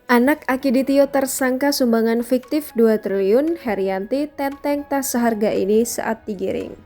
Anak Akiditio tersangka sumbangan fiktif 2 triliun, Herianti tenteng tas seharga ini saat digiring.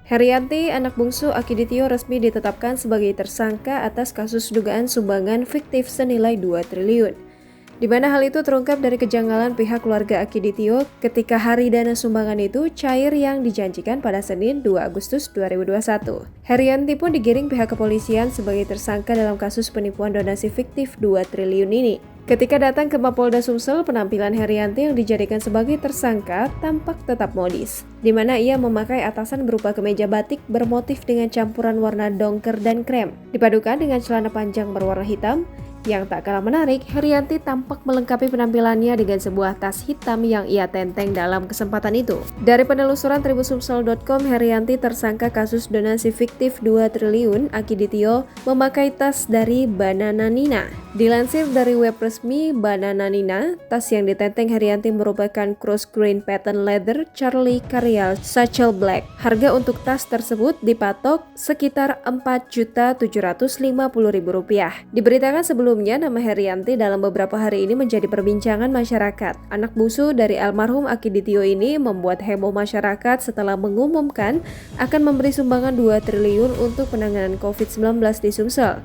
Herianti, anak bungsu Akiditio resmi ditetapkan sebagai tersangka atas kasus dugaan sumbangan fiktif senilai 2 triliun. Di mana hal itu terungkap dari kejanggalan pihak keluarga Akiditio ketika hari dana sumbangan itu cair yang dijanjikan pada Senin 2 Agustus 2021. Herianti pun digiring pihak kepolisian sebagai tersangka dalam kasus penipuan donasi fiktif 2 triliun ini. Ketika datang ke Mapolda Sumsel, penampilan Herianti yang dijadikan sebagai tersangka tampak tetap modis, di mana ia memakai atasan berupa kemeja batik bermotif dengan campuran warna dongker dan krem, dipadukan dengan celana panjang berwarna hitam. Yang tak kalah menarik, Herianti tampak melengkapi penampilannya dengan sebuah tas hitam yang ia tenteng dalam kesempatan itu. Dari penelusuran tribusumsel.com, Herianti tersangka kasus donasi fiktif 2 triliun Akiditio memakai tas dari Banananina. Dilansir dari web resmi Banananina, tas yang ditenteng Herianti merupakan cross grain pattern leather Charlie Carial Satchel Black. Harga untuk tas tersebut dipatok sekitar Rp4.750.000. Diberitakan sebelumnya nama Herianti dalam beberapa hari ini menjadi perbincangan masyarakat. Anak bungsu dari almarhum Akiditio ini membuat heboh masyarakat setelah mengumumkan akan memberi sumbangan 2 triliun untuk penanganan COVID-19 di Sumsel.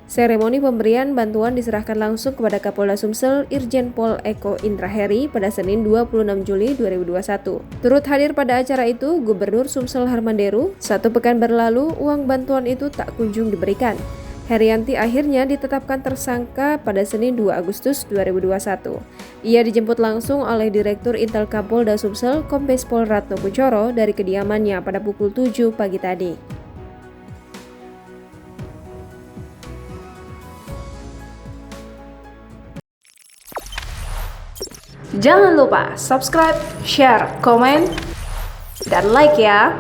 Seremoni pemberian bantuan diserahkan langsung kepada Kapolda Sumsel Irjen Pol Eko Indraheri pada Senin 26 Juli 2021. Turut hadir pada acara itu Gubernur Sumsel Harmanderu. 1 pekan berlalu, uang bantuan itu tak kunjung diberikan. Herianti akhirnya ditetapkan tersangka pada Senin 2 Agustus 2021. Ia dijemput langsung oleh Direktur Intel Kapolda Sumsel Kombes Pol Ratno Kuncoro dari kediamannya pada pukul 7 pagi tadi. Jangan lupa subscribe, share, komen, dan like ya!